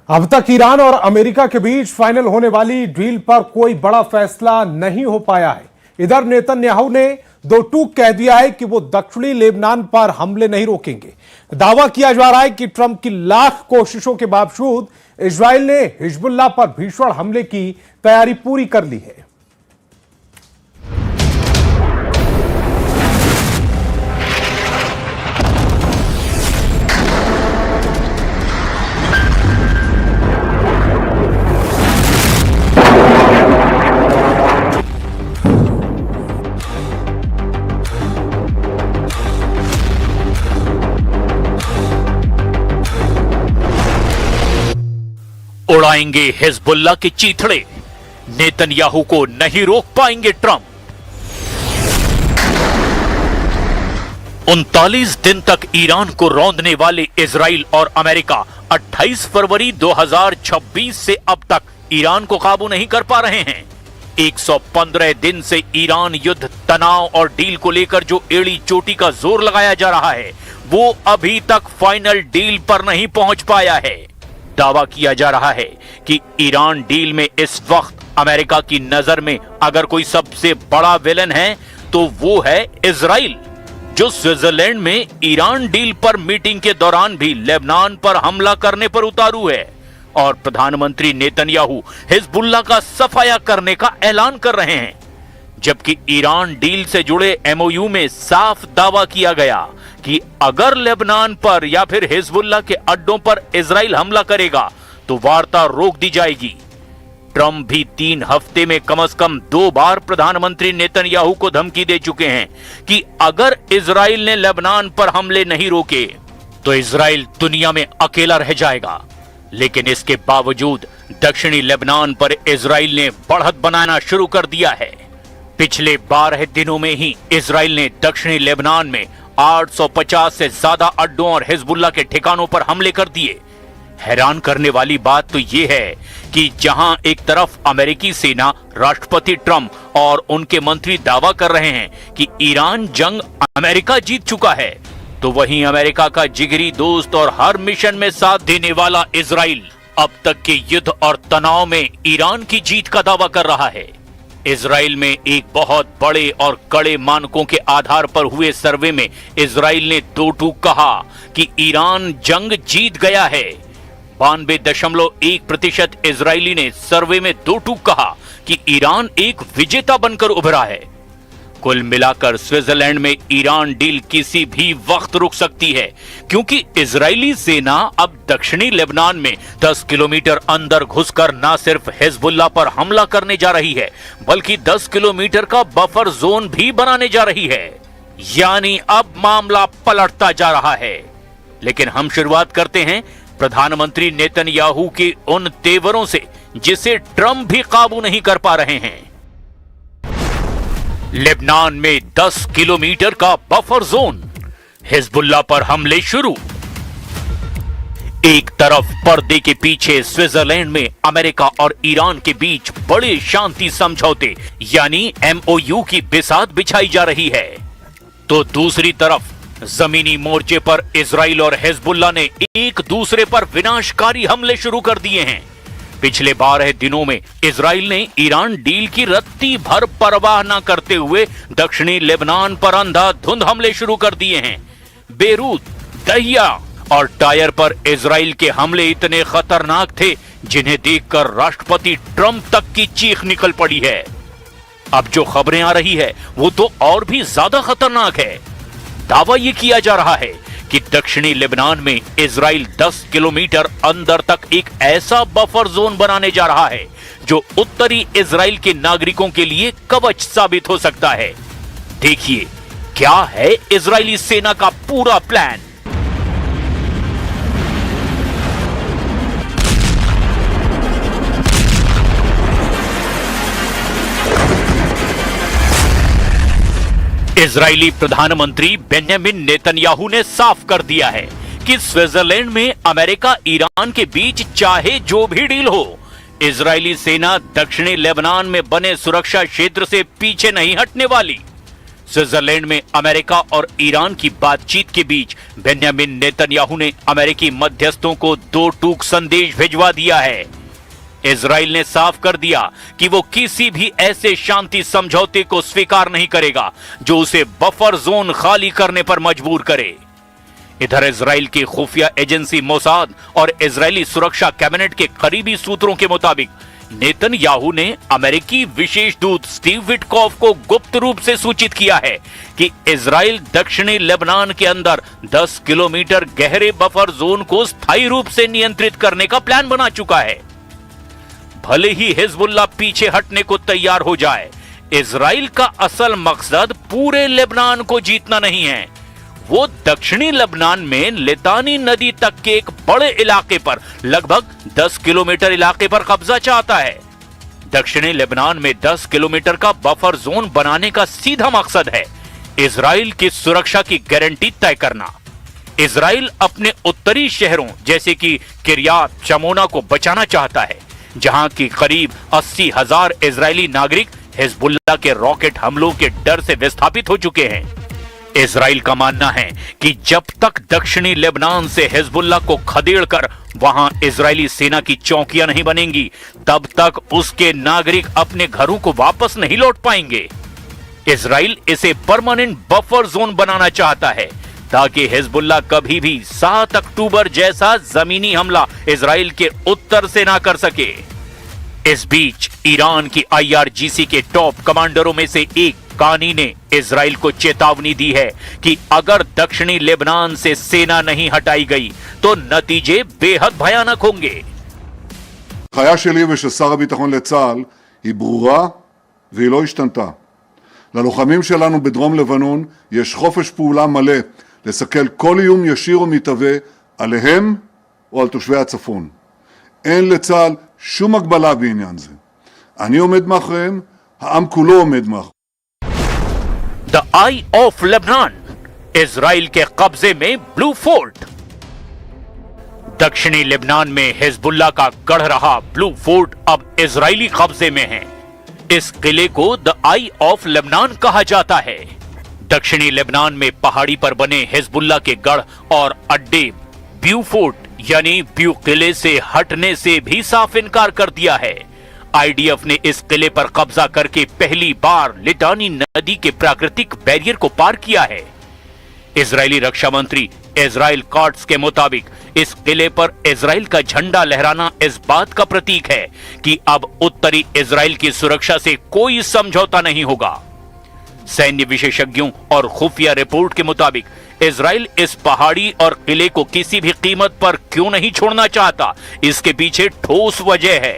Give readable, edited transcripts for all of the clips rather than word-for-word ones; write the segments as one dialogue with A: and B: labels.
A: अब तक ईरान और अमेरिका के बीच फाइनल होने वाली डील पर कोई बड़ा फैसला नहीं हो पाया है। इधर नेतन्याहू ने दो टूक कह दिया है कि वो दक्षिणी लेबनान पर हमले नहीं रोकेंगे। दावा किया जा रहा है कि ट्रंप की लाख कोशिशों के बावजूद इजराइल ने हिजबुल्लाह पर भीषण हमले की तैयारी पूरी कर ली है।
B: उड़ाएंगे हिजबुल्लाह के चीथड़े, नेतन्याहू को नहीं रोक पाएंगे ट्रंप। 39 दिन तक ईरान को रौंदने वाले इजराइल और अमेरिका 28 फरवरी 2026 से अब तक ईरान को काबू नहीं कर पा रहे हैं। 115 दिन से ईरान युद्ध, तनाव और डील को लेकर जो एड़ी चोटी का जोर लगाया जा रहा है, वो अभी तक फाइनल डील पर नहीं पहुंच पाया है। दावा किया जा रहा है कि ईरान डील में इस वक्त अमेरिका की नजर में अगर कोई सबसे बड़ा विलन है तो वो है इजराइल, जो स्विट्जरलैंड में ईरान डील पर मीटिंग के दौरान भी लेबनान पर हमला करने पर उतारू है। और प्रधानमंत्री नेतन्याहू हिजबुल्लाह का सफाया करने का ऐलान कर रहे हैं, जबकि ईरान डील से जुड़े एमओयू में साफ दावा किया गया कि अगर लेबनान पर या फिर हिजबुल्लाह के अड्डों पर इजराइल हमला करेगा तो वार्ता रोक दी जाएगी। ट्रंप भी 3 हफ्ते में कम से कम 2 बार प्रधानमंत्री नेतन्याहू को धमकी दे चुके हैं कि अगर इजराइल ने लेबनान पर हमले नहीं रोके तो इजराइल दुनिया में अकेला रह जाएगा। लेकिन इसके बावजूद दक्षिणी लेबनान पर इजराइल ने बढ़त बनाना शुरू कर दिया है। पिछले 12 दिनों में ही इजराइल ने दक्षिणी लेबनान में 850 से ज्यादा अड्डों और हिजबुल्लाह के ठिकानों पर हमले कर दिए। हैरान करने वाली बात तो यह है कि जहां एक तरफ अमेरिकी सेना, राष्ट्रपति ट्रंप और उनके मंत्री दावा कर रहे हैं कि ईरान जंग अमेरिका जीत चुका है, तो वहीं अमेरिका का जिगरी दोस्त और हर मिशन में साथ देने वाला इजराइल अब तक के युद्ध और तनाव में ईरान की जीत का दावा कर रहा है। इजराइल में एक बहुत बड़े और कड़े मानकों के आधार पर हुए सर्वे में इजराइल ने 2 टूक कहा कि ईरान जंग जीत गया है। 92.1% इजरायली ने सर्वे में 2 टूक कहा कि ईरान एक विजेता बनकर उभरा है। कुल मिलाकर स्विट्जरलैंड में ईरान डील किसी भी वक्त रुक सकती है, क्योंकि इजरायली सेना अब दक्षिणी लेबनान में 10 किलोमीटर अंदर घुसकर न सिर्फ हिजबुल्लाह पर हमला करने जा रही है, बल्कि 10 किलोमीटर का बफर जोन भी बनाने जा रही है। यानी अब मामला पलटता जा रहा है। लेकिन हम शुरुआत करते हैं प्रधानमंत्री नेतन्याहू के उन तेवरों से जिसे ट्रंप भी काबू नहीं कर पा रहे हैं। लेबनान में 10 किलोमीटर का बफर जोन, हिजबुल्लाह पर हमले शुरू। एक तरफ पर्दे के पीछे स्विट्जरलैंड में अमेरिका और ईरान के बीच बड़े शांति समझौते यानी एमओयू की बिसात बिछाई जा रही है, तो दूसरी तरफ जमीनी मोर्चे पर इजराइल और हिजबुल्लाह ने एक दूसरे पर विनाशकारी हमले शुरू कर दिए हैं। पिछले 12 दिनों में इजराइल ने ईरान डील की रत्ती भर परवाह न करते हुए दक्षिणी लेबनान पर अंधाधुंध हमले शुरू कर दिए हैं। बेरूत, दहिया और टायर पर इजराइल के हमले इतने खतरनाक थे जिन्हें देखकर राष्ट्रपति ट्रंप तक की चीख निकल पड़ी है। अब जो खबरें आ रही है वो तो और भी ज्यादा खतरनाक है। दावा यह किया जा रहा है कि दक्षिणी लेबनान में इजराइल 10 किलोमीटर अंदर तक एक ऐसा बफर जोन बनाने जा रहा है जो उत्तरी इजराइल के नागरिकों के लिए कवच साबित हो सकता है। देखिए क्या है इजरायली सेना का पूरा प्लान। इजरायली प्रधानमंत्री बेंजामिन नेतन्याहू ने साफ कर दिया है कि स्विट्जरलैंड में अमेरिका ईरान के बीच चाहे जो भी डील हो, इजरायली सेना दक्षिणी लेबनान में बने सुरक्षा क्षेत्र से पीछे नहीं हटने वाली। स्विट्जरलैंड में अमेरिका और ईरान की बातचीत के बीच बेंजामिन नेतन्याहू ने अमेरिकी मध्यस्थों को दो टूक संदेश भिजवा दिया है। इजराइल ने साफ कर दिया कि वो किसी भी ऐसे शांति समझौते को स्वीकार नहीं करेगा जो उसे बफर जोन खाली करने पर मजबूर करे। इधर इजराइल की खुफिया एजेंसी मोसाद और इजरायली सुरक्षा कैबिनेट के करीबी सूत्रों के मुताबिक नेतन्याहू ने अमेरिकी विशेष दूत स्टीव विटकॉफ को गुप्त रूप से सूचित किया है कि इजराइल दक्षिणी लेबनान के अंदर 10 किलोमीटर गहरे बफर जोन को स्थायी रूप से नियंत्रित करने का प्लान बना चुका है। भले ही हिजबुल्लाह पीछे हटने को तैयार हो जाए, इजराइल का असल मकसद पूरे लेबनान को जीतना नहीं है। वो दक्षिणी लेबनान में लितानी नदी तक के एक बड़े इलाके पर, लगभग 10 किलोमीटर इलाके पर कब्जा चाहता है। दक्षिणी लेबनान में 10 किलोमीटर का बफर जोन बनाने का सीधा मकसद है इजराइल की सुरक्षा की गारंटी तय करना। इजराइल अपने उत्तरी शहरों जैसे कि किर्यात शमोना को बचाना चाहता है, जहां की करीब 80,000 इजरायली नागरिक हिजबुल्लाह के रॉकेट हमलों के डर से विस्थापित हो चुके हैं। इजराइल का मानना है कि जब तक दक्षिणी लेबनान से हिजबुल्लाह को खदेड़कर वहां इजरायली सेना की चौकियां नहीं बनेंगी, तब तक उसके नागरिक अपने घरों को वापस नहीं लौट पाएंगे। इजराइल इसे परमानेंट बफर जोन बनाना चाहता है ताकि हिजबुल्लाह कभी भी 7 अक्टूबर जैसा जमीनी हमला इजराइल के उत्तर से ना कर सके। इस बीच ईरान की IRGC के टॉप कमांडरों में से एक कानी ने इजराइल को चेतावनी दी है कि अगर दक्षिणी लेबनान से सेना नहीं हटाई गई तो नतीजे बेहद भयानक होंगे।
C: ההנחיה שלי ושל שר הביטחון לצה"ל היא ברורה והיא לא השתנתה. ללוחמים שלנו בדרום לבנון יש חופש פעולה מלא לסכל כל איום ישיר או מתהווה עליהם או על תושבי הצפון. אין לצה"ל שום הגבלה בעניין זה. אני עומד מאחוריהם, העם כולו עומד מאחוריהם.
B: The eye of Lebanon, Israel के कब्जे में ब्लू फोर्ट। दक्षिणी लेबनान में हिजबुल्लाह का गढ़ रहा ब्लू फोर्ट अब इजरायली कब्जे में है। इस किले को द आई ऑफ लेबनान कहा जाता है। दक्षिणी लेबनान में पहाड़ी पर बने हिजबुल्लाह के गढ़ और अड्डे ब्यू फोर्ट यानी ब्यू किले से हटने से भी साफ इनकार कर दिया है। IDF ने इस किले पर कब्जा करके पहली बार लिटानी नदी के प्राकृतिक बैरियर को पार किया है। इजरायली रक्षा मंत्री इजराइल कॉट्स के मुताबिक इस किले पर इजराइल का झंडा लहराना इस बात का प्रतीक है कि अब उत्तरी इजराइल की सुरक्षा से कोई समझौता नहीं होगा। सैन्य विशेषज्ञों और खुफिया रिपोर्ट के मुताबिक इजराइल इस पहाड़ी और किले को किसी भी कीमत पर क्यों नहीं छोड़ना चाहता, इसके पीछे ठोस वजह है।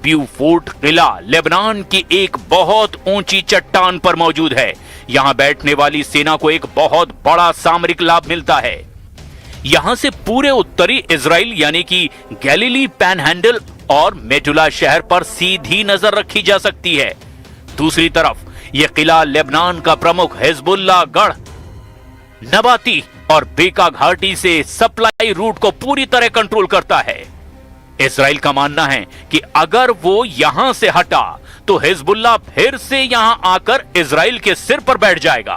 B: ब्यू फोर्ट किला लेबनान की एक बहुत ऊंची चट्टान पर मौजूद है। यहां बैठने वाली सेना को एक बहुत बड़ा सामरिक लाभ मिलता है। यहां से पूरे उत्तरी इजराइल यानी कि गैलीली पैनहैंडल और मेटुला शहर पर सीधी नजर रखी जा सकती है। दूसरी तरफ यह किला लेबनान का प्रमुख हिजबुल्लाह गढ़ नबाती और बेका घाटी से सप्लाई रूट को पूरी तरह कंट्रोल करता है। इजराइल का मानना है कि अगर वो यहां से हटा तो हिजबुल्लाह फिर से यहां आकर इजराइल के सिर पर बैठ जाएगा।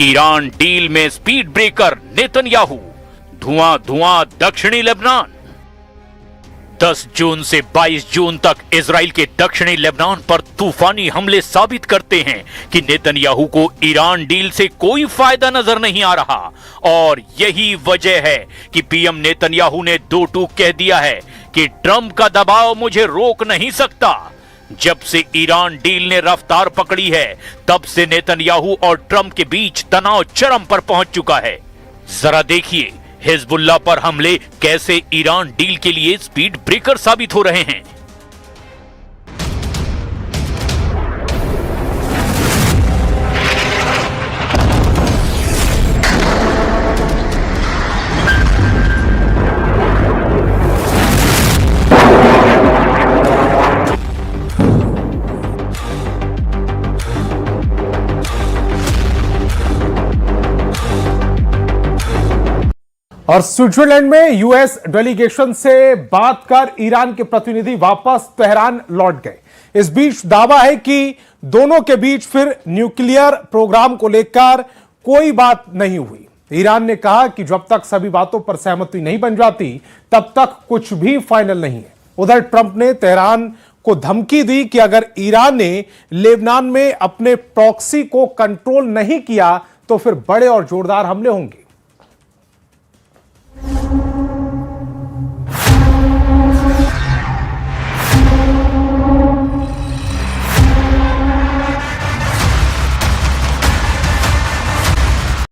B: ईरान डील में स्पीड ब्रेकर नेतन्याहू, धुआं धुआं दक्षिणी लेबनान। 10 जून से 22 जून तक इजराइल के दक्षिणी लेबनान पर तूफानी हमले साबित करते हैं कि नेतन्याहू को ईरान डील से कोई फायदा नजर नहीं आ रहा। और यही वजह है कि पीएम नेतन्याहू ने दो टूक कह दिया है कि ट्रंप का दबाव मुझे रोक नहीं सकता। जब से ईरान डील ने रफ्तार पकड़ी है, तब से नेतन्याहू और ट्रंप के बीच तनाव चरम पर पहुंच चुका है। जरा देखिए हिजबुल्लाह पर हमले कैसे ईरान डील के लिए स्पीड ब्रेकर साबित हो रहे हैं।
A: और स्विट्जरलैंड में यूएस डेलीगेशन से बात कर ईरान के प्रतिनिधि वापस तेहरान लौट गए। इस बीच दावा है कि दोनों के बीच फिर न्यूक्लियर प्रोग्राम को लेकर कोई बात नहीं हुई। ईरान ने कहा कि जब तक सभी बातों पर सहमति नहीं बन जाती तब तक कुछ भी फाइनल नहीं है। उधर ट्रंप ने तेहरान को धमकी दी कि अगर ईरान ने लेबनान में अपने प्रॉक्सी को कंट्रोल नहीं किया तो फिर बड़े और जोरदार हमले होंगे।